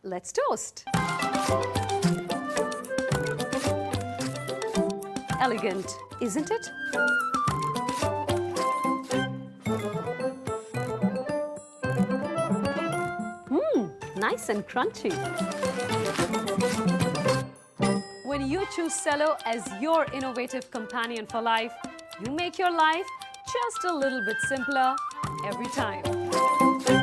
Let's toast. Elegant, isn't it? Nice and crunchy. When you choose Cello as your innovative companion for life, you make your life just a little bit simpler every time.